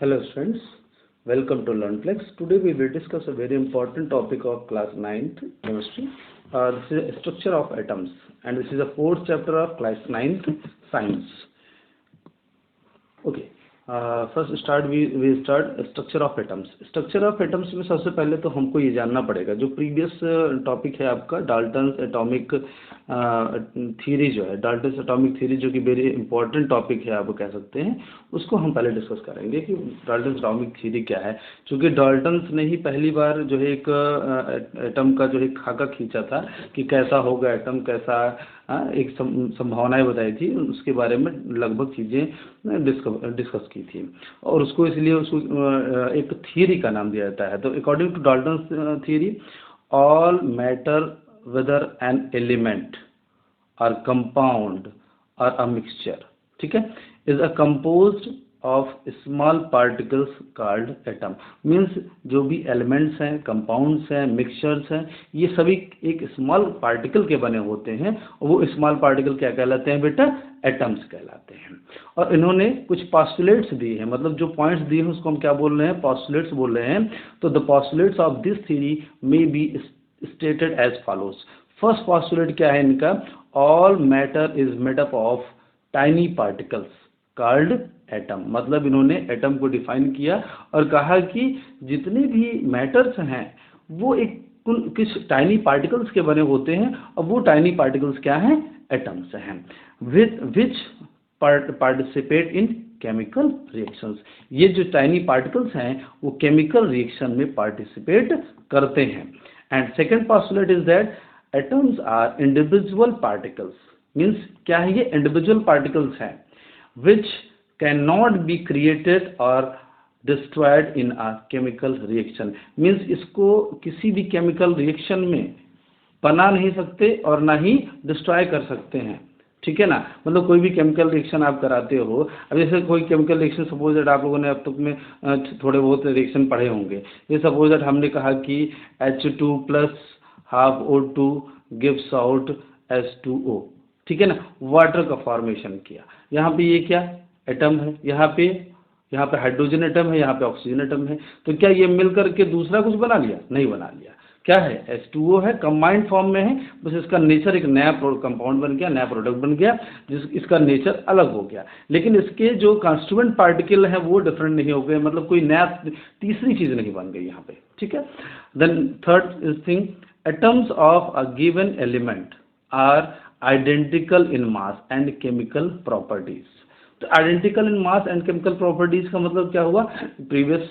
Hello students, welcome to LearnPlex. Today we will discuss a very important topic of class 9th chemistry. This is structure of atoms and this is the fourth chapter of class 9th science. Okay, first we start structure of atoms. Structure of atoms में सबसे पहले तो हमको ये जानना पड़ेगा, जो previous topic है आपका डाल्टन्स एटॉमिक थ्योरी जो है, डाल्टन्स एटॉमिक थ्योरी जो कि वेरी इंपॉर्टेंट टॉपिक है आप कह सकते हैं, उसको हम पहले डिस्कस करेंगे कि डाल्टन्स एटॉमिक थ्योरी क्या है। क्योंकि डाल्टन्स ने ही पहली बार जो है एक एटम का जो है खाका खींचा था कि कैसा होगा एटम, कैसा एक संभावनाएं बताई थी, उसके बारे में लगभग चीज़ें डिस्कस की थी और उसको इसलिए उसको एक थियरी का नाम दिया जाता है। तो according to Dalton's theory, all matter whether an element or compound or a mixture, ठीक है, is a composed of small particles called atom. Means जो भी एलिमेंट्स हैं, कंपाउंड्स हैं, मिक्सचर्स हैं, ये सभी एक स्मॉल पार्टिकल के बने होते हैं और वो स्मॉल पार्टिकल क्या कहलाते हैं बेटा? एटम्स कहलाते हैं। और इन्होंने कुछ पॉस्टुलेट्स दिए हैं, मतलब जो पॉइंट्स दिए हैं उसको हम क्या बोल रहे हैं? पॉस्टुलेट्स बोल रहे हैं। तो the postulates of this theory may be stated as follows. First postulate क्या है इनका? All matter is made up of tiny particles called atom. मतलब इन्होंने एटम को डिफाइन किया और कहा कि जितने भी मैटर्स हैं वो एक किस टाइनी पार्टिकल्स के बने होते हैं और वो टाइनी पार्टिकल्स क्या हैं? एटम्स हैं। विच पार्टिसिपेट इन केमिकल रिएक्शंस। ये जो टाइनी पार्टिकल्स हैं वो केमिकल रिएक्शन में पार्टिसिपेट करते हैं। And second postulate is that atoms are individual particles. Means क्या है? ये individual particles हैं which cannot be created or destroyed in a chemical reaction. Means इसको किसी भी chemical reaction में बना नहीं सकते और ना ही डिस्ट्रॉय कर सकते हैं, ठीक है ना। मतलब कोई भी केमिकल रिएक्शन आप कराते हो, अब जैसे कोई केमिकल रिएक्शन सपोज दैट आप लोगों ने अब तक में थोड़े बहुत रिएक्शन पढ़े होंगे। ये सपोज दैट हमने कहा कि H2 plus half O2 gives out H2O, ठीक है ना, वाटर का फॉर्मेशन किया। यहाँ पे ये क्या एटम है, यहाँ पे हाइड्रोजन एटम है, यहाँ पे ऑक्सीजन एटम है। तो क्या ये मिलकर के दूसरा कुछ बना लिया? नहीं बना लिया। क्या है? H2O है, कंबाइंड फॉर्म में है, बस इसका नेचर एक नया कंपाउंड बन गया, नया प्रोडक्ट बन गया, इसका नेचर अलग हो गया, लेकिन इसके जो कॉन्स्टिट्यूएंट पार्टिकल है वो डिफरेंट नहीं हो गए, मतलब कोई नया तीसरी चीज नहीं बन गई यहाँ पे, ठीक है। Then third thing, atoms of a given element are identical in mass and chemical properties. तो identical in mass and chemical properties का मतलब क्या हुआ? प्रीवियस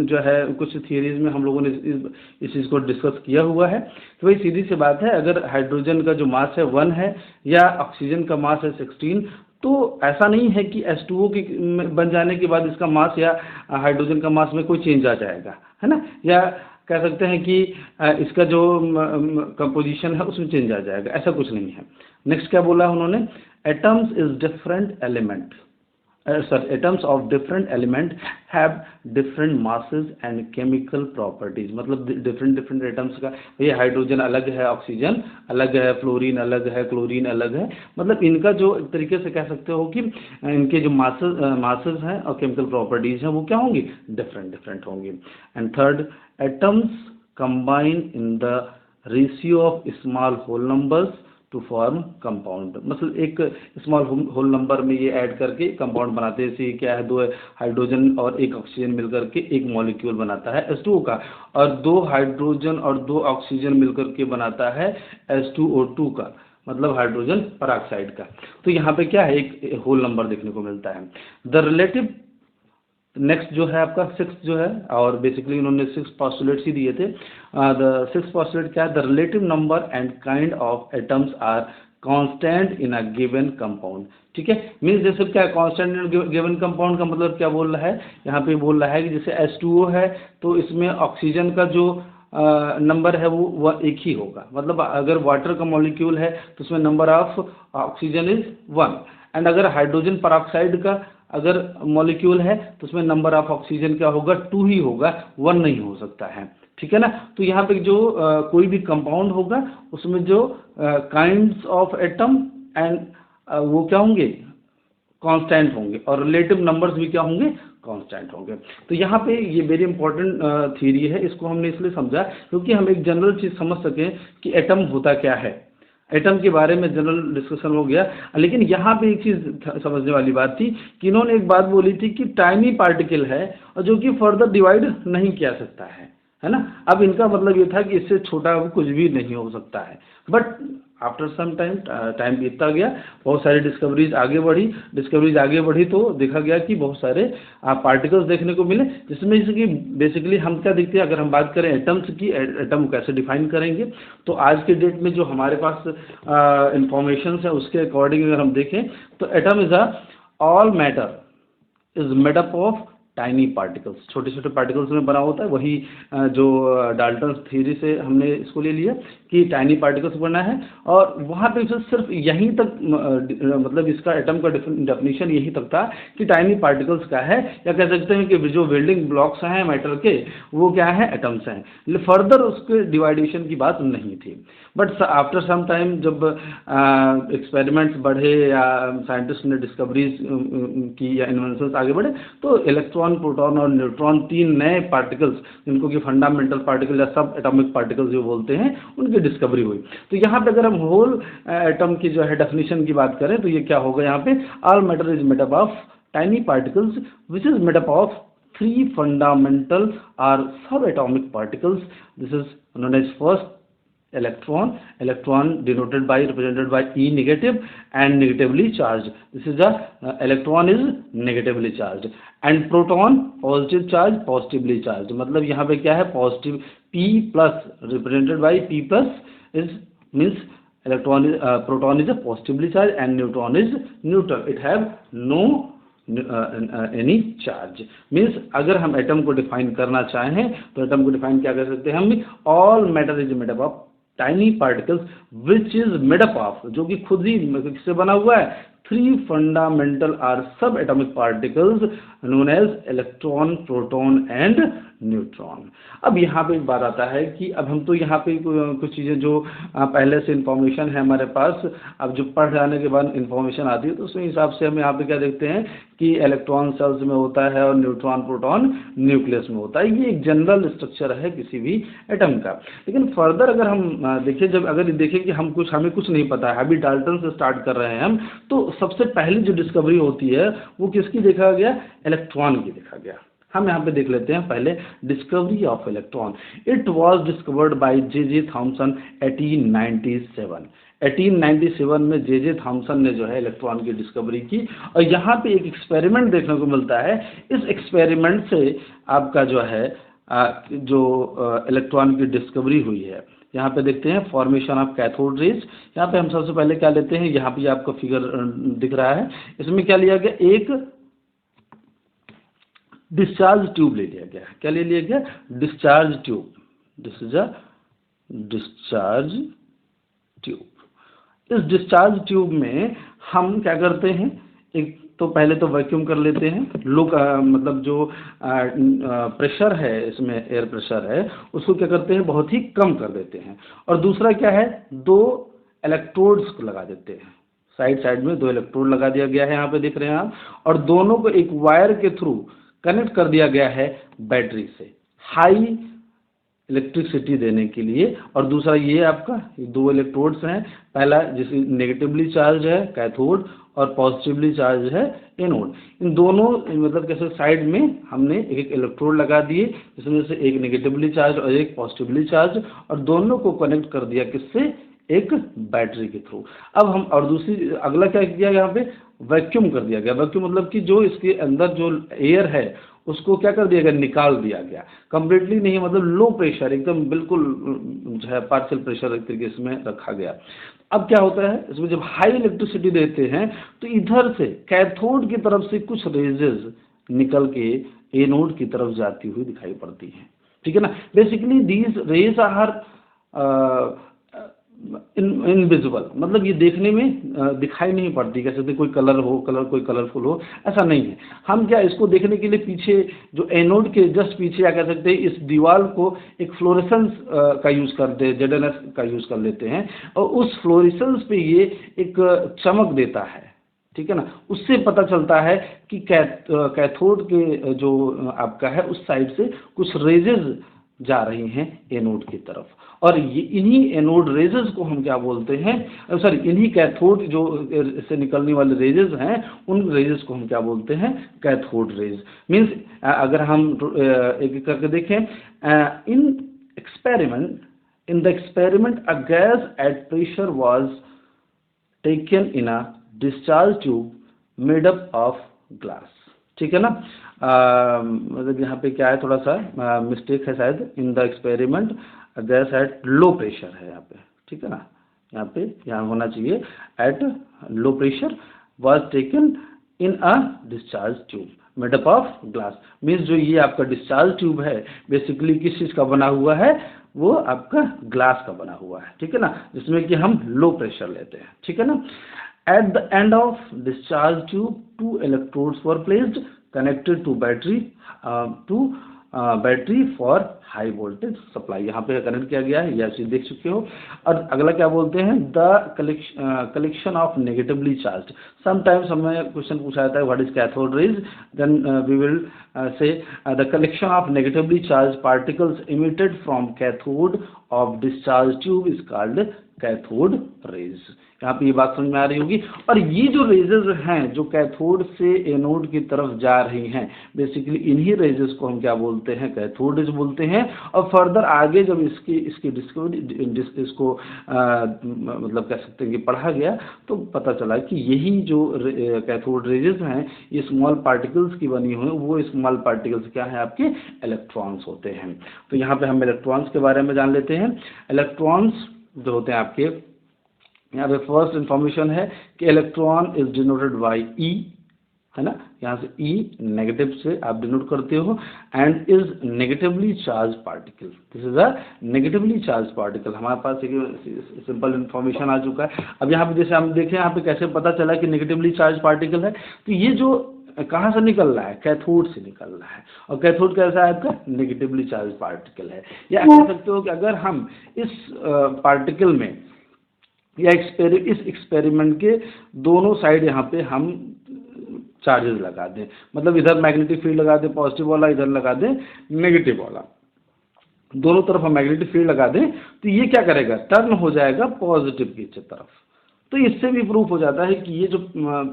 जो है कुछ थियरीज में हम लोगों ने इस चीज़ को डिस्कस किया हुआ है। तो वही सीधी सी बात है, अगर हाइड्रोजन का जो मास है 1 है या ऑक्सीजन का मास है 16, तो ऐसा नहीं है कि H2O की बन जाने के बाद इसका मास या हाइड्रोजन का मास में कोई चेंज आ जाएगा, है ना, या कह सकते हैं कि इसका जो कंपोजिशन है उसमें चेंज आ जाएगा, ऐसा कुछ नहीं है। नेक्स्ट क्या बोला उन्होंने? Atoms is different element, atoms of different element have different masses and chemical properties. मतलब different atoms का, ये हाइड्रोजन अलग है, ऑक्सीजन अलग है, फ्लोरीन अलग है, क्लोरीन अलग है, मतलब इनका जो एक तरीके से कह सकते हो कि इनके जो मासेस हैं और केमिकल प्रॉपर्टीज हैं वो क्या होंगी? डिफरेंट होंगी। And third, atoms combine in the ratio of small whole numbers to form compound. मतलब एक स्मॉल होल नंबर में ये ऐड करके कंपाउंड बनाते हैं। जैसे क्या है, 2 हाइड्रोजन और 1 ऑक्सीजन मिलकर के एक मॉलिक्यूल बनाता है H2O का, और 2 हाइड्रोजन और 2 ऑक्सीजन मिलकर के बनाता है H2O2 का, मतलब हाइड्रोजन पेरोक्साइड का। तो यहाँ पे क्या है, एक होल नंबर देखने को मिलता है। द रिलेटिव नेक्स्ट जो है आपका 6 जो है, और बेसिकली उन्होंने 6 पॉस्टुलेट्स ही दिए थे। द 6 पॉस्टुलेट क्या है? The relative number and kind of atoms are constant in a given compound, ठीक है। मीन्स जैसे क्या कांस्टेंट इन गिवन कंपाउंड का मतलब क्या बोल रहा है? यहाँ पे बोल रहा है कि जैसे H2O है तो इसमें ऑक्सीजन का जो नंबर है वो एक ही होगा। मतलब अगर वाटर का मॉलिक्यूल है तो उसमें number of oxygen is 1, and अगर हाइड्रोजन पेरोक्साइड का अगर मॉलिक्यूल है तो उसमें नंबर ऑफ ऑक्सीजन क्या होगा? 2 ही होगा, 1 नहीं हो सकता है, ठीक है ना। तो यहाँ पे जो कोई भी कंपाउंड होगा उसमें जो काइंड्स ऑफ एटम एंड वो क्या होंगे? कांस्टेंट होंगे, और रिलेटिव नंबर्स भी क्या होंगे? कांस्टेंट होंगे। तो यहाँ पे ये वेरी इंपॉर्टेंट थ्योरी है, इसको हमने इसलिए समझा क्योंकि हम एक जनरल चीज़ समझ सकें कि एटम होता क्या है। एटम के बारे में जनरल डिस्कशन हो गया, लेकिन यहाँ पे एक चीज़ समझने वाली बात थी कि इन्होंने एक बात बोली थी कि टाइनी पार्टिकल है और जो कि फर्दर डिवाइड नहीं किया सकता है ना। अब इनका मतलब ये था कि इससे छोटा कुछ भी नहीं हो सकता है। But after some time, time बीतता गया, बहुत सारी डिस्कवरीज आगे बढ़ी तो देखा गया कि बहुत सारे पार्टिकल्स देखने को मिले, जिसमें जैसे कि बेसिकली हम क्या देखते हैं, अगर हम बात करें एटम्स की, एटम कैसे डिफाइन करेंगे, तो आज के डेट में जो हमारे पास इंफॉर्मेशन है उसके अकॉर्डिंग अगर हम देखें तो atom is a all matter is made up of tiny particles, छोटे छोटे पार्टिकल्स में बना होता है। वही जो डाल्टन थ्योरी से हमने इसको ले लिया कि टाइनी पार्टिकल्स बना है, और वहाँ पे सिर्फ यहीं तक मतलब इसका एटम का डेफिनेशन यहीं तक था कि टाइनी पार्टिकल्स क्या है, या कह सकते हैं कि जो बिल्डिंग ब्लॉक्स हैं मैटर के वो क्या है, एटम्स हैं। फर्दर उसके डिवाइडेशन की बात नहीं थी। बट आफ्टर सम टाइम जब एक्सपेरिमेंट्स बढ़े या साइंटिस्ट ने डिस्कवरीज की या इन्वेंशंस आगे बढ़े, तो इलेक्ट्रॉन, प्रोटॉन और न्यूट्रॉन, तीन नए पार्टिकल्स जिनको कि फंडामेंटल पार्टिकल या सब एटॉमिक पार्टिकल्स जो बोलते हैं, उनकी डिस्कवरी हुई। तो यहाँ पे अगर हम होल एटम की जो है डेफिनेशन की बात करें तो ये क्या होगा, यहाँ पे all matter is made up of tiny particles which is made up of three fundamental or subatomic particles. This is known as first electron, electron denoted by, represented by E negative and negatively charged. This is the electron is negatively charged, and proton positive charge, positively charged. मतलब यहाँ पे क्या है, positive P plus represented by P plus is means electron is proton is a positively charged and neutron is neutral. It have no any charge. Means अगर हम atom को define करना चाहें तो एटम को डिफाइन क्या कर सकते हैं हम, all matter is made up of tiny particles which is made up of, जो कि खुद ही किससे बना हुआ है, three fundamental are subatomic particles known as electron, proton and neutron. अब यहाँ पे एक बात आता है कि अब हम तो यहाँ पे कुछ चीज़ें जो पहले से इंफॉर्मेशन है हमारे पास, अब जो पढ़ जाने के बाद इंफॉर्मेशन आती है तो उसके हिसाब से हम यहाँ पे क्या देखते हैं कि इलेक्ट्रॉन सेल्स में होता है और न्यूट्रॉन, प्रोटॉन न्यूक्लियस में होता है। ये एक जनरल स्ट्रक्चर है किसी भी एटम का। लेकिन फर्दर अगर हम देखें, जब अगर देखें कि हमें कुछ नहीं पता है, अभी डाल्टन से स्टार्ट कर रहे हैं हम, तो सबसे पहली जो डिस्कवरी होती है वो किसकी देखा गया, इलेक्ट्रॉन की देखा गया। हम यहाँ पे देख लेते हैं पहले discovery of electron. It was discovered by J Thomson 1897। 1897 में जे थॉमसन ने जो है इलेक्ट्रॉन की डिस्कवरी की, और यहाँ पे एक एक्सपेरिमेंट देखने को मिलता है। इस एक्सपेरिमेंट से आपका जो है जो इलेक्ट्रॉन की डिस्कवरी हुई है, यहाँ पे देखते हैं फॉर्मेशन ऑफ कैथोड रेज। यहाँ पे हम सबसे पहले क्या लेते हैं, यहाँ पे आपको फिगर दिख रहा है, इसमें क्या लिया गया, एक डिस्चार्ज ट्यूब ले लिया गया। क्या ले लिया गया, discharge tube. This is a discharge tube. इस डिस्चार्ज ट्यूब में हम क्या करते हैं, एक तो पहले तो वैक्यूम कर लेते हैं, लो मतलब जो प्रेशर है इसमें, एयर प्रेशर है, उसको क्या करते हैं, बहुत ही कम कर देते हैं। और दूसरा क्या है, दो इलेक्ट्रोड्स को लगा देते हैं, साइड में दो इलेक्ट्रोड लगा दिया गया है, यहाँ पे देख रहे हैं आप, और दोनों को एक वायर के थ्रू कनेक्ट कर दिया गया है बैटरी से, हाई इलेक्ट्रिसिटी देने के लिए। और दूसरा ये आपका दो इलेक्ट्रोड्स हैं, पहला जिसमें नेगेटिवली चार्ज है कैथोड और पॉजिटिवली चार्ज है एनोड। इन दोनों मतलब कैसे साइड में हमने एक एक इलेक्ट्रोड लगा दिए, जिसमें से एक नेगेटिवली चार्ज और एक पॉजिटिवली चार्ज, और दोनों को कनेक्ट कर दिया किससे, एक बैटरी के थ्रू। अब हम और दूसरी अगला क्या किया, यहाँ पे वैक्यूम कर दिया गया। वैक्यूम मतलब कि जो इसके अंदर जो एयर है उसको क्या कर दिया गया, निकाल दिया गया। कंप्लीटली नहीं, मतलब लो प्रेशर, एकदम बिल्कुल जो है पार्शियल प्रेशर एक तरीके से रखा गया। अब क्या होता है, इसमें जब हाई इलेक्ट्रिसिटी देते हैं तो इधर से कैथोड की तरफ से कुछ रेजेस निकल के एनोड की तरफ जाती हुई दिखाई पड़ती हैं, ठीक है ना। Basically these rays are invisible, मतलब ये देखने में दिखाई नहीं पड़ती, कह सकते कोई कलर हो, कोई कलरफुल हो, ऐसा नहीं है। हम क्या इसको देखने के लिए पीछे जो एनोड के जस्ट पीछे, या कह सकते हैं इस दीवार को एक फ्लोरेसेंस का यूज़ करते हैं, ZNS का यूज़ कर लेते हैं, और उस फ्लोरेसेंस पे ये एक चमक देता है, ठीक है ना। उससे पता चलता है कि कैथोड के जो आपका है उस साइड से कुछ रेजेस जा रही हैं एनोड की तरफ, और ये इन्हीं एनोड रेजेस को हम क्या बोलते हैं, सॉरी इन्हीं कैथोड जो से निकलने वाले रेजेस हैं उन रेजेस को हम क्या बोलते हैं, कैथोड रेज। मीन्स अगर हम एक एक करके देखें, in experiment in the experiment a gas at pressure was taken in a discharge tube made up of glass. ठीक है ना। मतलब यहाँ पे क्या है, थोड़ा सा मिस्टेक है शायद, इन the experiment gas at low pressure है यहाँ पे, ठीक है ना। यहाँ पे यहाँ होना चाहिए at low pressure was taken in a discharge tube made up of glass. Means जो ये आपका डिस्चार्ज ट्यूब है बेसिकली किस चीज़ का बना हुआ है, वो आपका ग्लास का बना हुआ है, ठीक है ना, जिसमें कि हम लो प्रेशर लेते हैं, ठीक है ना। At the end of discharge tube, two electrodes were placed connected to battery for high voltage supply। यहाँ पे कनेक्ट किया गया है, यह चीज देख चुके हो। और अगला क्या बोलते हैं, the collection of negatively charge. Sometimes हमें क्वेश्चन पूछा जाता है what is cathode rays, then we will say the collection of negatively charge particles emitted from cathode of discharge tube is called cathode rays. यहाँ पे ये बात समझ में आ रही होगी। और ये जो रेजेस हैं जो कैथोड से एनोड की तरफ जा रही हैं, बेसिकली इन्हीं रेजेस को हम क्या बोलते हैं, कैथोड रेज बोलते हैं। और फर्दर आगे जब इसकी डिस्कवरी इसको मतलब कह सकते हैं कि पढ़ा गया, तो पता चला कि यही जो कैथोड रेजेस हैं ये स्मॉल पार्टिकल्स की बनी हुई, वो स्मॉल पार्टिकल्स क्या है, आपके इलेक्ट्रॉन्स होते हैं। तो यहाँ पे हम इलेक्ट्रॉन्स के बारे में जान लेते हैं। इलेक्ट्रॉन्स जो होते हैं आपके, यहाँ पे फर्स्ट इंफॉर्मेशन है कि इलेक्ट्रॉन इज डिनोटेड बाय ई, है ना, यहाँ से ई नेगेटिव से आप डिनोट करते हो, and is negatively charge particle. This is a negatively charge particle. हमारे पास एक सिंपल इंफॉर्मेशन आ चुका है। अब यहाँ पे जैसे हम देखें यहाँ पे कैसे पता चला कि नेगेटिवली चार्ज पार्टिकल है, तो ये जो कहाँ से निकल रहा है, कैथोड से निकल रहा है। और कैथोड कैसा है आपका, नेगेटिवली चार्ज पार्टिकल है। या कह सकते हो कि अगर हम इस पार्टिकल में या इस एक्सपेरिमेंट के दोनों साइड यहाँ पे हम चार्जेस लगा दें, मतलब इधर मैग्नेटिक फील्ड लगा दें पॉजिटिव वाला, इधर लगा दें नेगेटिव वाला, दोनों तरफ हम मैग्नेटिक फील्ड लगा दें, तो ये क्या करेगा, टर्न हो जाएगा पॉजिटिव की तरफ। तो इससे भी प्रूफ हो जाता है कि ये जो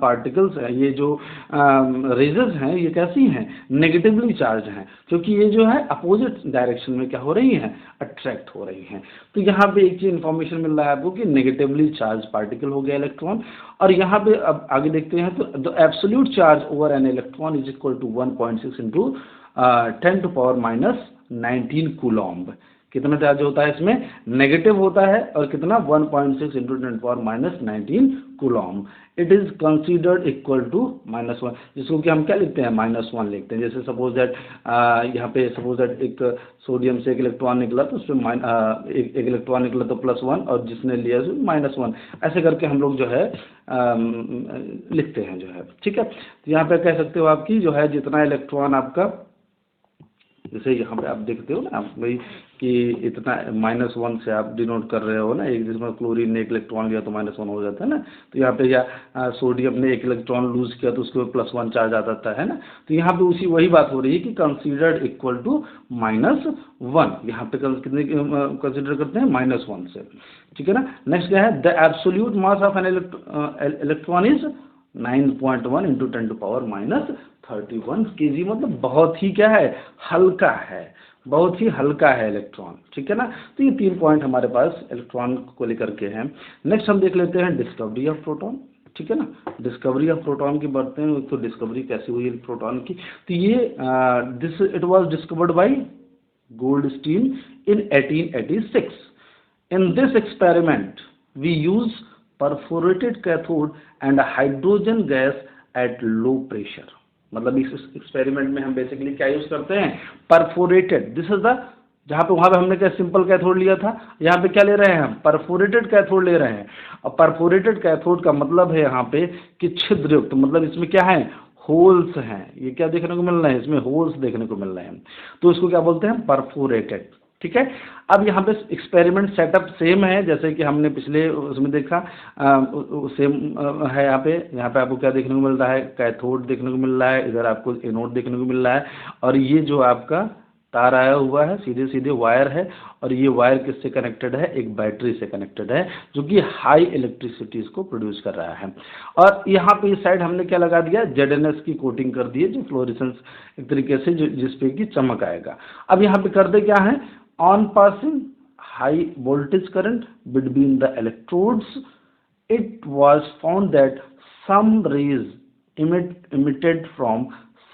पार्टिकल्स हैं, ये जो रेजेस हैं, ये कैसी हैं, नेगेटिवली चार्ज हैं, क्योंकि ये जो है अपोजिट डायरेक्शन में क्या हो रही हैं, अट्रैक्ट हो रही हैं। तो यहाँ पे एक चीज इन्फॉर्मेशन मिल रहा है आपको कि नेगेटिवली चार्ज पार्टिकल हो गया इलेक्ट्रॉन। और यहाँ पे अब आगे देखते हैं, तो the absolute charge over an electron is equal to 1.6 into 10⁻⁹ coulomb. कितना चार्ज होता है इसमें, नेगेटिव होता है, और कितना 1.6 into 10⁻⁹ coulomb. It is considered equal to -1, जिसको कि हम क्या लिखते हैं, -1 लिखते हैं। जैसे सपोज दैट यहाँ पे सपोज दैट एक सोडियम से एक इलेक्ट्रॉन निकला, तो उसमें एक इलेक्ट्रॉन निकला तो +1, और जिसने लिया तो -1, ऐसे करके हम लोग जो है लिखते हैं जो है, ठीक है। तो यहाँ पे कह सकते हो आपकी जो है जितना इलेक्ट्रॉन आपका, जैसे यहाँ पे आप देखते हो ना आप भाई कि इतना -1 से आप डिनोट कर रहे हो ना, एक जिसमें क्लोरीन ने एक इलेक्ट्रॉन लिया तो -1 हो जाता है ना। तो यहाँ पे या सोडियम ने एक इलेक्ट्रॉन लूज किया तो उसके +1 चार्ज आ जाता है ना। तो यहाँ पे वही बात हो रही है कि कंसीडर्ड इक्वल टू -1, यहाँ पे कितने कंसीडर करते हैं, -1 से, ठीक है ना। नेक्स्ट क्या है, the absolute mass of N electron is 9.1 into 10⁻31 kg, मतलब बहुत ही क्या है, हल्का है, बहुत ही हल्का है इलेक्ट्रॉन, ठीक है ना। तो ये 3 पॉइंट हमारे पास इलेक्ट्रॉन को लेकर के हैं। नेक्स्ट हम देख लेते हैं डिस्कवरी ऑफ प्रोटॉन, ठीक है ना। डिस्कवरी ऑफ प्रोटॉन की बढ़ते हैं, तो डिस्कवरी कैसे हुई प्रोटॉन की, तो ये it was discovered by Goldstein in 1886। In this experiment we use perforated cathode and a hydrogen gas at low pressure। मतलब इस एक्सपेरिमेंट में हम बेसिकली क्या यूज करते हैं, परफोरेटेड, दिस इज द, जहाँ पे वहां पे हमने क्या सिंपल कैथोड लिया था, यहाँ पे क्या ले रहे हैं हम, परफोरेटेड कैथोड ले रहे हैं। और परफोरेटेड कैथोड का मतलब है यहाँ पे कि छिद्रयुक्त, मतलब इसमें क्या है, होल्स हैं। ये क्या देखने को मिल रहे हैं, इसमें होल्स देखने को मिल रहे हैं, तो इसको क्या बोलते हैं, परफोरेटेड, ठीक है। अब यहाँ पे एक्सपेरिमेंट सेटअप सेम है जैसे कि हमने पिछले उसमें देखा, सेम है। यहाँ पे आपको क्या देखने को मिल रहा है, कैथोड देखने को मिल रहा है, इधर आपको एनोड देखने को मिल रहा है, और ये जो आपका तार आया हुआ है सीधे सीधे वायर है, और ये वायर किससे कनेक्टेड है, एक बैटरी से कनेक्टेड है जो कि हाई इलेक्ट्रिसिटीज को प्रोड्यूस कर रहा है। और यहाँ पे इस साइड हमने क्या लगा दिया, ZNS की कोटिंग कर दी है, जो फ्लोरेसेंस एक तरीके से जो जिसपे की चमक आएगा। अब यहाँ पे कर दे क्या है, on passing high voltage current between the electrodes, it was found that some rays emitted from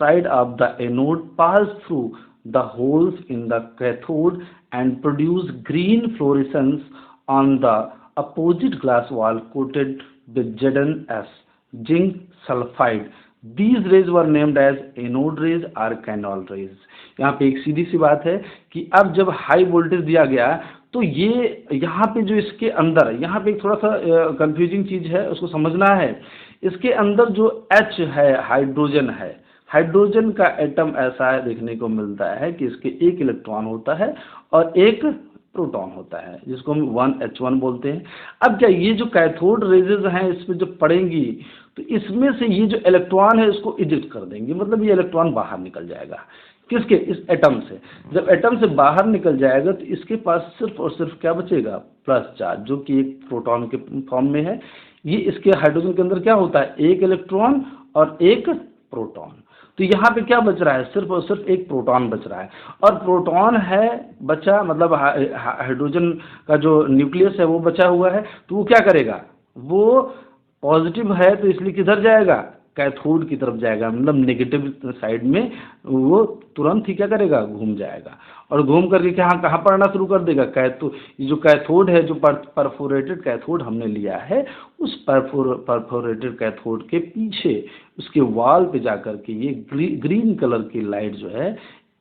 side of the anode pass through the holes in the cathode and produce green fluorescence on the opposite glass wall coated with ZnS, zinc sulfide. These rays were named as anode rays और canal raise. यहाँ पे एक सीधी सी बात है कि अब जब high voltage दिया गया तो ये यहाँ पे जो इसके अंदर, यहाँ पे एक थोड़ा सा कंफ्यूजिंग चीज़ है, उसको समझना है। इसके अंदर जो H है, हाइड्रोजन है, हाइड्रोजन का एटम ऐसा है देखने को मिलता है कि इसके एक इलेक्ट्रॉन होता है और एक प्रोटॉन होता है, जिसको हम 1H1 बोलते हैं। अब क्या ये जो कैथोड रेजेज हैं इस पर जब पड़ेंगी तो इसमें से ये जो इलेक्ट्रॉन है इसको इजेक्ट कर देंगे, मतलब ये इलेक्ट्रॉन बाहर निकल जाएगा। किसके, इस एटम से। जब एटम से बाहर निकल जाएगा तो इसके पास सिर्फ और सिर्फ क्या बचेगा, प्लस चार्ज, जो कि एक प्रोटॉन के फॉर्म में है। ये इसके हाइड्रोजन के अंदर क्या होता है, एक इलेक्ट्रॉन और एक प्रोटॉन। तो यहाँ पे क्या बच रहा है, सिर्फ और सिर्फ एक प्रोटॉन बच रहा है, और प्रोटॉन है बचा, मतलब हाइड्रोजन का जो न्यूक्लियस है वो बचा हुआ है। तो वो क्या करेगा, वो पॉजिटिव है तो इसलिए किधर जाएगा, कैथोड की तरफ जाएगा, मतलब नेगेटिव साइड में वो तुरंत ही क्या करेगा, घूम जाएगा, और घूम करके कहाँ पढ़ना शुरू कर देगा, जो कैथोड है, जो परफोरेटेड कैथोड हमने लिया है, उस परफोरेटेड कैथोड के पीछे उसके वॉल पे जाकर के ये ग्रीन कलर की लाइट जो है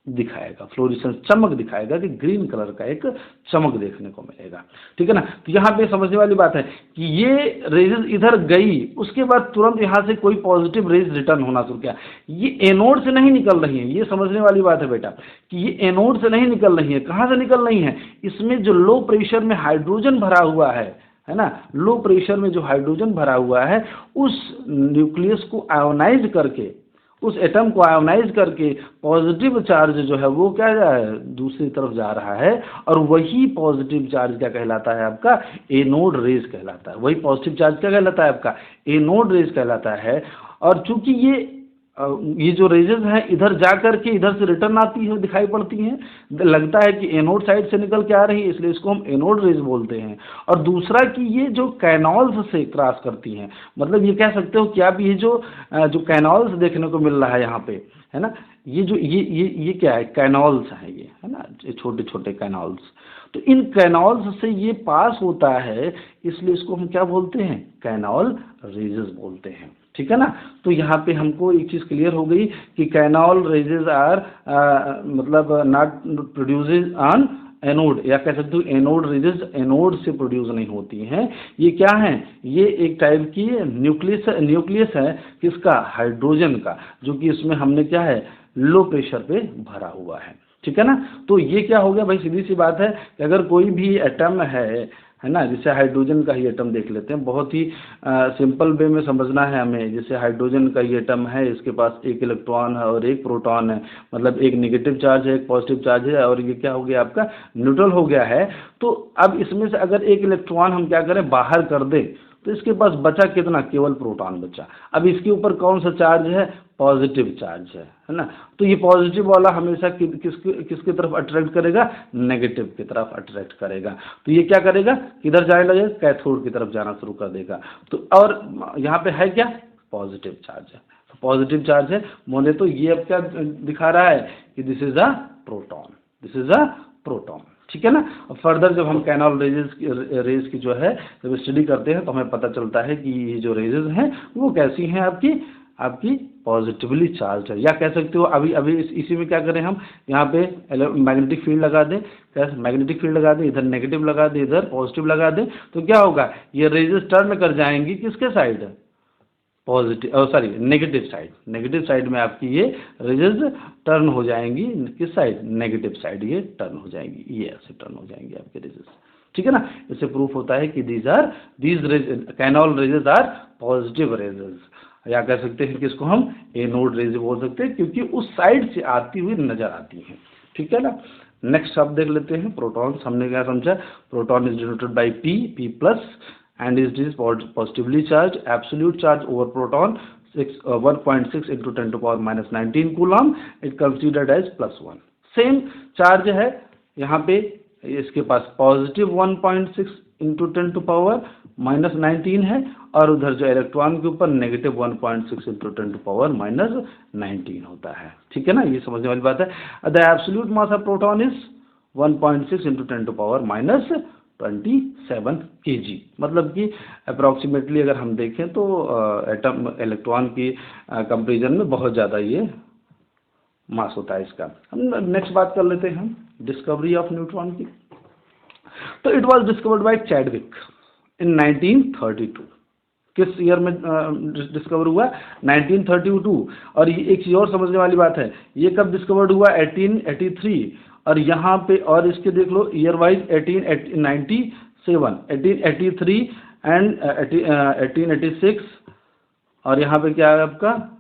दिखाएगा, फ्लोरेसेंस चमक दिखाएगा कि ग्रीन कलर का एक चमक देखने को मिलेगा। ठीक है ना। तो यहाँ पे समझने वाली बात है कि ये रेजेस इधर गई, उसके बाद तुरंत यहाँ से कोई पॉजिटिव रेज रिटर्न होना शुरू किया। ये एनोड से नहीं निकल रही है, ये समझने वाली बात है बेटा कि ये एनोड से नहीं निकल रही है। कहाँ से निकल रही है, इसमें जो लो प्रेशर में हाइड्रोजन भरा हुआ है ना, लो प्रेशर में जो हाइड्रोजन भरा हुआ है उस न्यूक्लियस को आयोनाइज करके, उस एटम को आयोनाइज करके पॉजिटिव चार्ज जो है वो क्या है, दूसरी तरफ जा रहा है, और वही पॉजिटिव चार्ज क्या कहलाता है आपका, एनोड रेज कहलाता है। वही पॉजिटिव चार्ज क्या कहलाता है आपका, एनोड रेज कहलाता है। और चूंकि ये जो रेजेस हैं इधर जा कर के इधर से रिटर्न आती है, दिखाई पड़ती हैं, लगता है कि एनोड साइड से निकल के आ रही है, इसलिए इसको हम एनोड रेज बोलते हैं। और दूसरा कि ये जो कैनॉल्स से क्रॉस करती हैं, मतलब ये कह सकते हो कि आप ये जो कैनॉल्स देखने को मिल रहा है यहाँ पे, है ना, ये जो ये क्या है, कैनॉल्स हैं ये, है ना, छोटे छोटे कैनॉल्स। तो इन कैनॉल्स से ये पास होता है, इसलिए इसको हम क्या बोलते हैं, कैनॉल रेजेस बोलते हैं। ठीक है ना। तो यहाँ पे हमको एक चीज़ क्लियर हो गई कि कैनॉल रेजेस आर मतलब नॉट प्रोड्यूसेस ऑन एनोड, या कह सकते हो एनोड रेजेस एनोड से प्रोड्यूस नहीं होती हैं। ये क्या है, ये एक टाइप की न्यूक्लियस है किसका, हाइड्रोजन का, जो कि इसमें हमने क्या है, लो प्रेशर पे भरा हुआ है। ठीक है ना। तो ये क्या हो गया भाई, सीधी सी बात है कि अगर कोई भी एटम है ना, जैसे हाइड्रोजन का ही एटम देख लेते हैं, बहुत ही सिंपल वे में समझना है हमें। जैसे हाइड्रोजन का ही एटम है, इसके पास एक इलेक्ट्रॉन है और एक प्रोटॉन है, मतलब एक नेगेटिव चार्ज है एक पॉजिटिव चार्ज है, और ये क्या हो गया आपका, न्यूट्रल हो गया है। तो अब इसमें से अगर एक इलेक्ट्रॉन हम क्या करें, बाहर कर दें, तो इसके पास बचा कितना, केवल प्रोटॉन बचा। अब इसके ऊपर कौन सा चार्ज है, पॉजिटिव चार्ज है ना। तो ये पॉजिटिव वाला हमेशा किसकी तरफ अट्रैक्ट करेगा, नेगेटिव की तरफ अट्रैक्ट करेगा। तो ये क्या करेगा, किधर जाने लगेगा, कैथोड की तरफ जाना शुरू कर देगा। तो और यहाँ पे है क्या, पॉजिटिव चार्ज है, तो पॉजिटिव चार्ज है बोले तो ये अब क्या दिखा रहा है कि this is a proton, this is a proton. ठीक है ना। फर्दर जब हम कैनॉल रेज की जो है जब स्टडी करते हैं तो हमें पता चलता है कि ये जो रेजेस हैं वो कैसी हैं, आपकी पॉजिटिवली चार्ज है। या कह सकते हो अभी इसी में क्या करें हम, यहाँ पे मैग्नेटिक फील्ड लगा दें, कैसे मैग्नेटिक फील्ड लगा दें, इधर नेगेटिव लगा दें, इधर पॉजिटिव लगा दें, तो क्या होगा, ये रेजेस टर्न कर जाएंगी किसके side, positive sorry negative side में आपकी ये रेजेस टर्न हो जाएंगी, किस साइड, नेगेटिव साइड ये टर्न हो जाएंगी, ये ऐसे टर्न हो जाएंगी आपके रेजेस, ठीक है ना। इससे प्रूफ होता है कि these canal rays are positive rays, या कह सकते हैं कि इसको हम एनोड रेज बोल सकते हैं, क्योंकि उस साइड से आती हुई नजर आती हैं, ठीक है ना। नेक्स्ट आप देख लेते हैं प्रोटॉन्स। हमने क्या समझा, proton is denoted by P plus and it is positively charged. Absolute charge over proton 1.6 into 10 to power minus 19 coulomb. It considered as +1. Same charge है यहाँ पे, इसके पास positive 1.6 into 10 to power minus 19 है, और उधर जो इलेक्ट्रॉन के ऊपर negative 1.6 into 10 to power minus 19 होता है, ठीक है ना। ये समझने वाली बात है। The absolute mass of proton is 1.6 into 10 to power minus 27 kg, मतलब कि अप्रॉक्सीमेटली अगर हम देखें तो एटम इलेक्ट्रॉन की कंपेरिजन में बहुत ज़्यादा ये मास होता है इसका। हम नेक्स्ट बात कर लेते हैं हम डिस्कवरी ऑफ न्यूट्रॉन की। तो it was discovered by Chadwick in 1932। किस ईयर में डिस्कवर हुआ, 1932। और ये एक चीज़ और समझने वाली बात है, ये कब डिस्कवर्ड हुआ, 1883। और यहाँ पे और इसके देख लो ईयर वाइज 1897, 1883 एंड 1886, और यहाँ पे क्या है आपका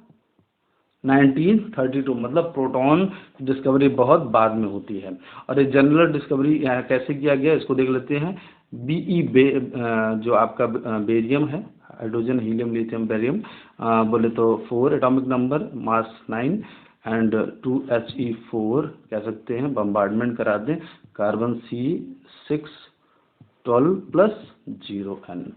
1932। मतलब प्रोटॉन डिस्कवरी बहुत बाद में होती है। और ये जनरल डिस्कवरी कैसे किया गया इसको देख लेते हैं। जो आपका बेरियम है, हाइड्रोजन हीलियम लिथियम बेरियम, बोले तो 4 atomic number, mass 9 and 2He4 कह सकते हैं, बम्बार्डमेंट करा दें, कार्बन C6 12 प्लस 0N1,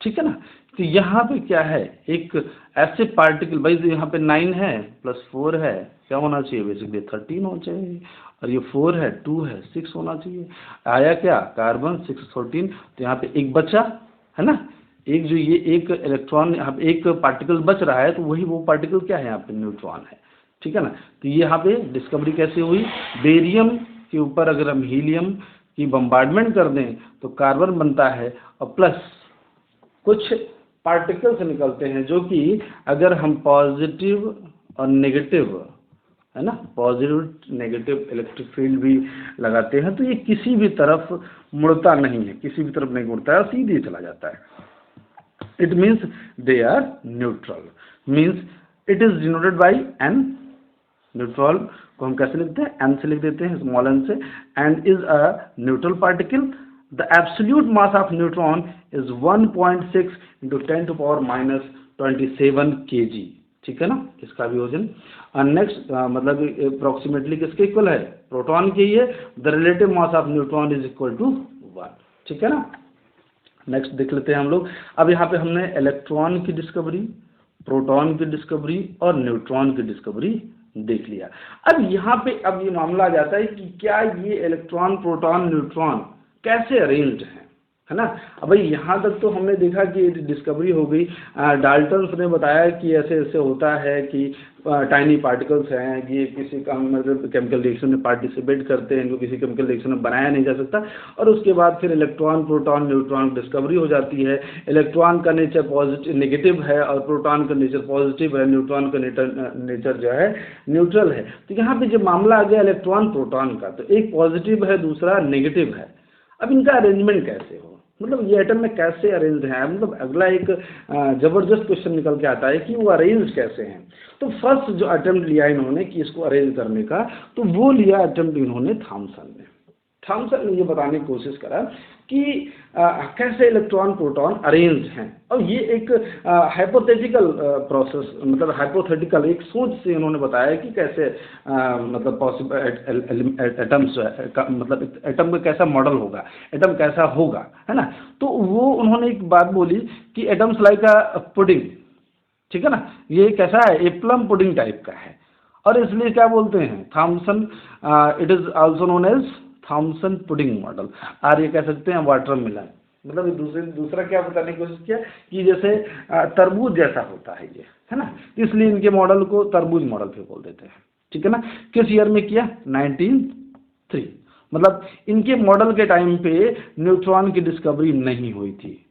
ठीक है ना। तो यहाँ पे क्या है, एक ऐसे पार्टिकल, भाई यहाँ पे 9 है प्लस 4 है, क्या होना चाहिए बेसिकली 13 होना चाहिए, और ये 4 है 2 है 6 होना चाहिए। आया क्या, कार्बन 6 14, तो यहाँ पे एक बचा है ना, एक जो ये एक इलेक्ट्रॉन यहाँ पे एक पार्टिकल बच रहा है, तो वही वो पार्टिकल क्या है यहाँ पे, न्यूट्रॉन है, ठीक है ना। तो ये यहाँ पे डिस्कवरी कैसे हुई, बेरियम के ऊपर अगर हम हीलियम की बम्बार्डमेंट कर दें तो कार्बन बनता है, और प्लस कुछ पार्टिकल्स निकलते हैं जो कि अगर हम पॉजिटिव और नेगेटिव, है ना, पॉजिटिव नेगेटिव इलेक्ट्रिक फील्ड भी लगाते हैं तो ये किसी भी तरफ मुड़ता नहीं है, किसी भी तरफ नहीं मुड़ता है, सीधे चला जाता है। It means they are neutral, means it is denoted by N। Neutral को हम कैसे लिखते हैं, N से लिख देते हैं, स्मॉल n से, and is a neutral particle. The absolute mass of neutron is 1.6 into 10 to power minus 27 kg, ठीक है ना, इसका भी वजन। नेक्स्ट मतलब अप्रोक्सीमेटली किसके इक्वल है, प्रोटॉन के ही है। The relative mass of neutron is equal to 1, ठीक है ना। नेक्स्ट देख लेते हैं हम लोग। अब यहाँ पे हमने इलेक्ट्रॉन की डिस्कवरी, प्रोटॉन की डिस्कवरी और न्यूट्रॉन की डिस्कवरी देख लिया। अब यहाँ पे अब ये मामला आ जाता है कि क्या ये इलेक्ट्रॉन प्रोटॉन न्यूट्रॉन कैसे अरेंज्ड हैं, है ना। अब भाई यहाँ तक तो हमने देखा कि डिस्कवरी हो गई, डाल्टन्स ने बताया कि ऐसे ऐसे होता है कि टाइनी पार्टिकल्स हैं, ये किसी का मतलब केमिकल रिएक्शन में पार्टिसिपेट करते हैं, इनको किसी केमिकल रिएक्शन में बनाया नहीं जा सकता। और उसके बाद फिर इलेक्ट्रॉन प्रोटॉन न्यूट्रॉन डिस्कवरी हो जाती है। इलेक्ट्रॉन का नेचर पॉजिटिव नेगेटिव है और प्रोटॉन का नेचर पॉजिटिव है, न्यूट्रॉन का नेचर जो है न्यूट्रल है। तो यहाँ पे जब मामला आ गया इलेक्ट्रॉन प्रोटॉन का, तो एक पॉजिटिव है दूसरा नेगेटिव है। अब इनका अरेंजमेंट कैसे हो, मतलब ये एटम में कैसे अरेंज है, मतलब अगला एक जबरदस्त क्वेश्चन निकल के आता है कि वो अरेंज कैसे हैं। तो फर्स्ट जो अटेम्प्ट लिया इन्होंने कि इसको अरेंज करने का, तो वो लिया अटेम्प्ट इन्होंने थॉमसन ने। थॉमसन ने ये बताने की कोशिश करा कि कैसे इलेक्ट्रॉन प्रोटॉन अरेंज हैं, और ये एक हाइपोथेटिकल प्रोसेस, मतलब हाइपोथेटिकल एक सोच से इन्होंने बताया कि कैसे मतलब पॉसिबल एटम्स मतलब एटम का कैसा मॉडल होगा, एटम कैसा होगा, है ना। तो वो उन्होंने एक बात बोली कि एटम्स लाइक अ पुडिंग, ठीक है ना, ये कैसा है, ये प्लम पुडिंग टाइप का है। और इसलिए क्या बोलते हैं Thomson, it is also known as Thomson pudding model, और ये कह सकते हैं वाटरमेलन। मतलब दूसरा क्या बताने की कोशिश किया कि जैसे तरबूज जैसा होता है ये, है ना, इसलिए इनके मॉडल को तरबूज मॉडल भी बोल देते हैं, ठीक है ना। किस ईयर में किया, 1903। मतलब इनके मॉडल के टाइम पे न्यूट्रॉन की डिस्कवरी नहीं हुई थी,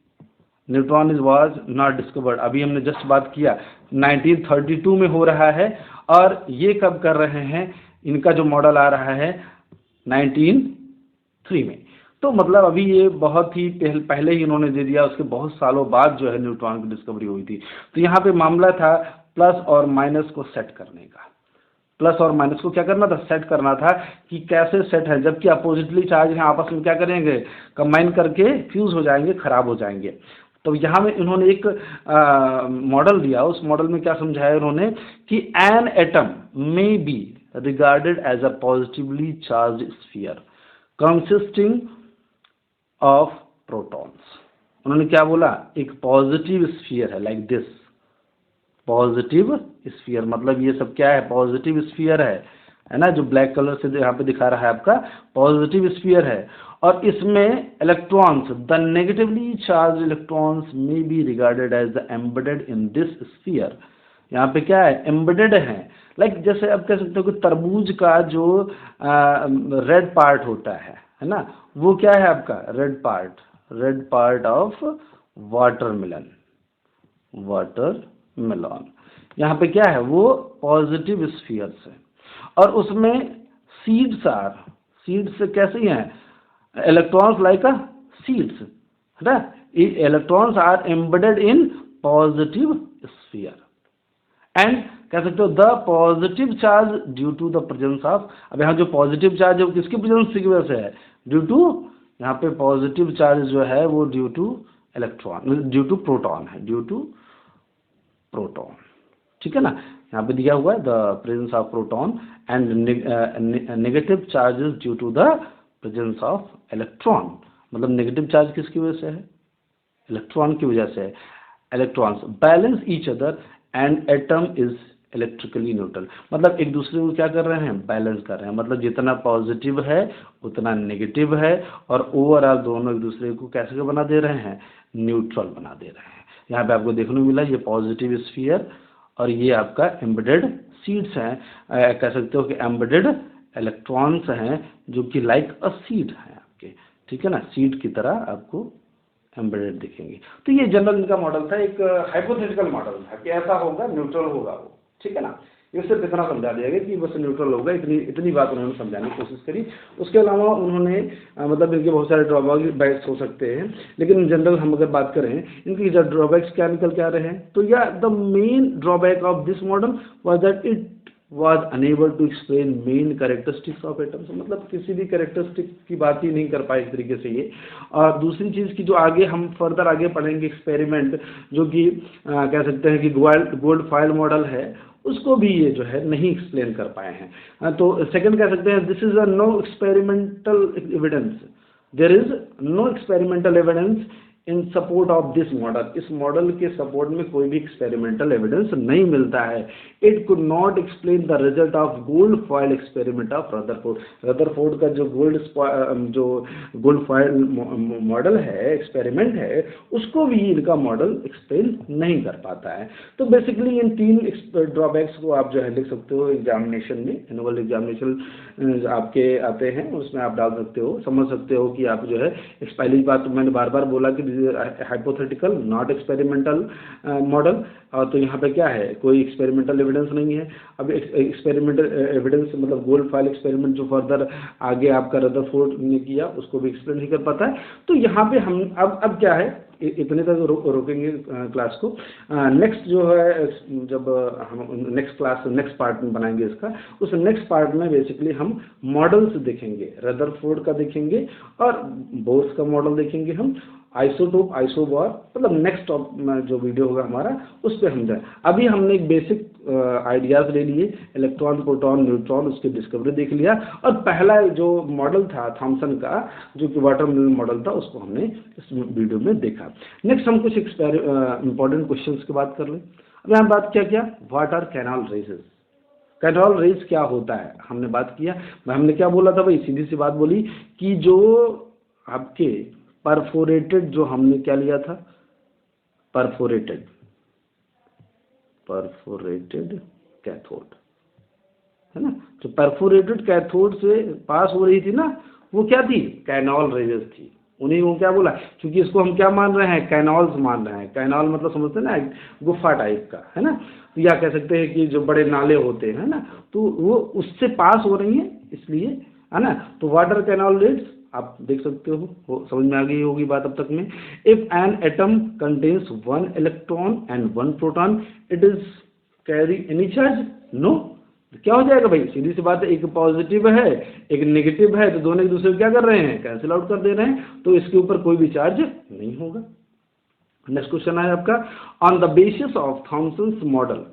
neutron is was not discovered, अभी हमने जस्ट बात किया 1932 में हो रहा है, और ये कब कर रहे हैं, इनका जो मॉडल आ रहा है 1903 में। तो मतलब अभी ये बहुत ही पहले ही इन्होंने दे दिया, उसके बहुत सालों बाद जो है न्यूट्रॉन की डिस्कवरी हुई थी। तो यहाँ पे मामला था प्लस और माइनस को सेट करने का, प्लस और माइनस को क्या करना था, सेट करना था कि कैसे सेट है, जबकि अपोजिटली चार्ज हैं आपस में क्या करेंगे, कंबाइन करके फ्यूज हो जाएंगे, खराब हो जाएंगे। तो यहाँ में इन्होंने एक मॉडल दिया, उस मॉडल में क्या समझाया उन्होंने कि an atom may be regarded as a positively charge sphere consisting of protons. उन्होंने क्या बोला, एक पॉजिटिव स्फीयर है लाइक दिस, पॉजिटिव स्फीयर, मतलब ये सब क्या है, पॉजिटिव स्फीयर है ना, जो ब्लैक कलर से यहाँ पे दिखा रहा है आपका, पॉजिटिव स्फीयर है, और इसमें electrons, the negatively charge electrons may be regarded as the embedded in this sphere. यहाँ पे क्या है, एम्बेडेड है, लाइक जैसे आप कह सकते हो कि तरबूज का जो रेड पार्ट होता है ना, वो क्या है आपका red part of watermelon, watermelon. यहाँ पे क्या है, वो पॉजिटिव स्फीयर्स है, और उसमें सीड्स कैसी हैं, इलेक्ट्रॉन्स लाइक अ सीड्स, है ना, electrons are embedded in positive sphere, and कह सकते हो the positive charge due to the presence of, अब यहाँ जो पॉजिटिव चार्ज है वो किसकी प्रेजेंस की वजह से है, ड्यू टू, यहाँ पे पॉजिटिव चार्ज जो है वो due to electron, due to proton है, ड्यू टू प्रोटॉन, ठीक है ना। यहाँ पे दिया हुआ है the presence of proton, and negative charges due to the presence of electron, मतलब नेगेटिव चार्ज किसकी वजह से है, इलेक्ट्रॉन की वजह से है। Electrons balance each other and atom is electrically neutral, मतलब एक दूसरे को क्या कर रहे हैं, बैलेंस कर रहे हैं, मतलब जितना पॉजिटिव है उतना नेगेटिव है, और ओवरऑल दोनों एक दूसरे को कैसे बना दे रहे हैं, न्यूट्रल बना दे रहे हैं। यहाँ पे आपको देखने को मिला ये पॉजिटिव स्फीयर, और ये आपका एम्बेडेड सीड्स हैं, कह सकते हो कि एम्बेडेड इलेक्ट्रॉन्स हैं, जो कि लाइक अ सीड है आपके, ठीक है ना, सीड की तरह आपको एम्बेडेड दिखेंगे। तो ये जनरल इनका मॉडल था, एक हाइपोथेटिकल मॉडल था कि ऐसा होगा, न्यूट्रल होगा वो, ठीक है ना। ये सिर्फ इतना समझा दिया गया कि बस न्यूट्रल होगा, इतनी बात उन्होंने समझाने की कोशिश करी। उसके अलावा उन्होंने मतलब इनके बहुत सारे ड्रॉबैक्स हो सकते हैं, लेकिन जनरल हम अगर बात करें इनकी जो ड्रॉबैक्स क्या निकल के आ रहे हैं, तो या the main drawback of this model was that it was unable to explain main characteristics of atoms, मतलब किसी भी कैरेक्टरिस्टिक की बात ही नहीं कर पाए इस तरीके से ये। और दूसरी चीज़ की जो आगे हम फर्दर आगे पढ़ेंगे एक्सपेरिमेंट, जो कि कह सकते हैं कि गोल्ड फॉयल मॉडल है, उसको भी ये जो है नहीं एक्सप्लेन कर पाए हैं। तो सेकंड कह सकते हैं this is a no experimental evidence, there is no experimental evidence in support of this model, इस मॉडल के सपोर्ट में कोई भी एक्सपेरिमेंटल एविडेंस नहीं मिलता है। It could not explain the result of gold foil experiment of Rutherford का जो गोल्ड फॉयल मॉडल है, एक्सपेरिमेंट है, उसको भी इनका मॉडल एक्सप्लेन नहीं कर पाता है। तो बेसिकली इन तीन ड्रॉबैक्स को आप जो है लिख सकते हो एग्जामिनेशन में, एनुअल एग्जामिनेशन आपके आते हैं, उसमें आप डाल सकते हो, समझ सकते हो कि आप जो है, पहली बात तो मैंने बार बार बोला कि हाइपोथेटिकल नॉट एक्सपेरिमेंटल मॉडल, और तो यहाँ पे क्या है, कोई एक्सपेरिमेंटल एविडेंस नहीं है। अब एक्सपेरिमेंटल एविडेंस मतलब गोल्ड फॉयल एक्सपेरिमेंट जो फर्दर आगे आपका रदरफोर्ड ने किया, उसको भी एक्सप्लेन नहीं कर पाता है। तो यहाँ पे हम अब क्या है, इतने तक रोकेंगे क्लास को। नेक्स्ट जो है, जब हम नेक्स्ट पार्ट में बनाएंगे इसका, उस नेक्स्ट पार्ट में बेसिकली हम मॉडल्स देखेंगे, रदरफोर्ड का देखेंगे और बोर्स का मॉडल देखेंगे हम, आइसोटोप, आइसोबार, मतलब नेक्स्ट जो वीडियो होगा हमारा उस पर हम जाए। अभी हमने एक बेसिक आइडियाज़ ले लिए, इलेक्ट्रॉन, प्रोटॉन, न्यूट्रॉन, उसकी डिस्कवरी देख लिया, और पहला जो मॉडल था थॉमसन का, जो कि वाटरमेलन मॉडल था, उसको हमने इस वीडियो में देखा। नेक्स्ट हम कुछ इंपॉर्टेंट क्वेश्चंस की बात कर लें। अब यहाँ बात क्या what are canal rays, canal rays क्या होता है हमने बात किया। हमने क्या बोला था भाई, सीधी सी बात बोली कि जो आपके परफोरेटेड, जो हमने क्या लिया था, परफोरेटेड कैथोड, है ना, जो परफोरेटेड कैथोड से पास हो रही थी ना, वो क्या थी, कैनाल रेजेस थी, उन्हीं को क्या बोला, क्योंकि इसको हम क्या मान रहे हैं, कैनॉल्स मान रहे हैं। कैनॉल मतलब समझते हैं ना, गुफा टाइप का, है ना। तो या कह सकते हैं कि जो बड़े नाले होते हैं ना, तो वो उससे पास हो रही हैं, इसलिए, है ना। तो वाटर कैनॉल रेट्स आप देख सकते हो समझ में आ गई होगी बात अब तक में। If an atom contains 1 electron and 1 proton, it is carry any charge, no. क्या हो जाएगा भाई, सीधी सी बात है, एक पॉजिटिव है एक नेगेटिव है, तो दोनों एक दूसरे को क्या कर रहे हैं, कैंसिल आउट कर दे रहे हैं, तो इसके ऊपर कोई भी चार्ज नहीं होगा। नेक्स्ट क्वेश्चन है आपका, on the basis of Thomson's model,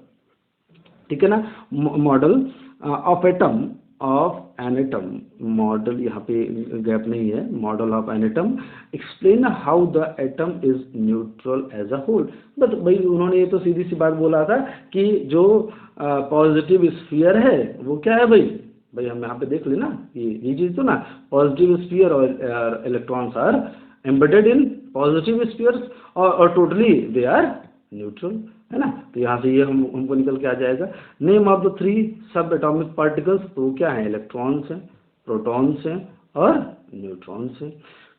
ठीक है ना, model of atom of an atom, model यहाँ पे गैप नहीं है, model of an atom, explain how the atom is neutral as a whole. But भाई उन्होंने ये तो सीधी सी बात बोला था कि जो पॉजिटिव स्फीयर है वो क्या है भाई, भाई हम यहाँ पे देख लेना, ये चीज़ तो ना, पॉजिटिव स्फीयर और electrons are embedded in positive spheres और टोटली दे आर न्यूट्रल, है ना। तो यहाँ से ये हमको निकल के आ जाएगा। नेम ऑफ द 3 सब एटॉमिक पार्टिकल्स, तो वो क्या है, इलेक्ट्रॉन्स हैं, प्रोटॉन्स हैं और न्यूट्रॉन्स हैं।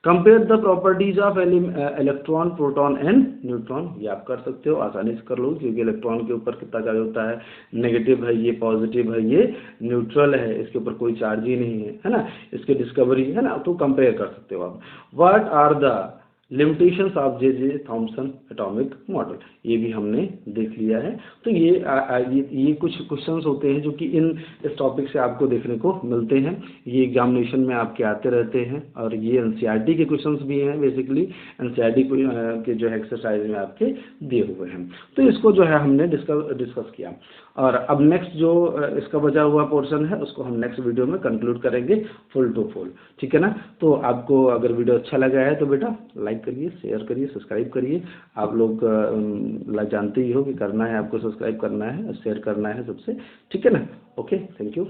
Compare the properties of electron, proton and neutron, ये आप कर सकते हो, आसानी से कर लो, क्योंकि इलेक्ट्रॉन के ऊपर कितना चार्ज होता है, नेगेटिव है ये, पॉजिटिव है ये, न्यूट्रल है, इसके ऊपर कोई चार्ज ही नहीं है ना, इसकी डिस्कवरी है ना, तो कंपेयर कर सकते हो आप। What are the limitations of J Thomson atomic model, ये भी हमने देख लिया है। तो ये कुछ क्वेश्चंस होते हैं जो कि इस टॉपिक से आपको देखने को मिलते हैं, ये एग्जामिनेशन में आपके आते रहते हैं, और ये एनसीईआरटी के क्वेश्चंस भी हैं, बेसिकली एनसीईआरटी के जो है एक्सरसाइज में आपके दिए हुए हैं। तो इसको जो है हमने डिस्कस किया, और अब नेक्स्ट जो इसका बचा हुआ पोर्शन है उसको हम नेक्स्ट वीडियो में कंक्लूड करेंगे फुल टू फुल, ठीक है ना। तो आपको अगर वीडियो अच्छा लगा है तो बेटा लाइक करिए, शेयर करिए, सब्सक्राइब करिए। आप लोग जानते ही हो कि करना है, आपको सब्सक्राइब करना है, शेयर करना है सबसे, ठीक है ना। Okay, thank you.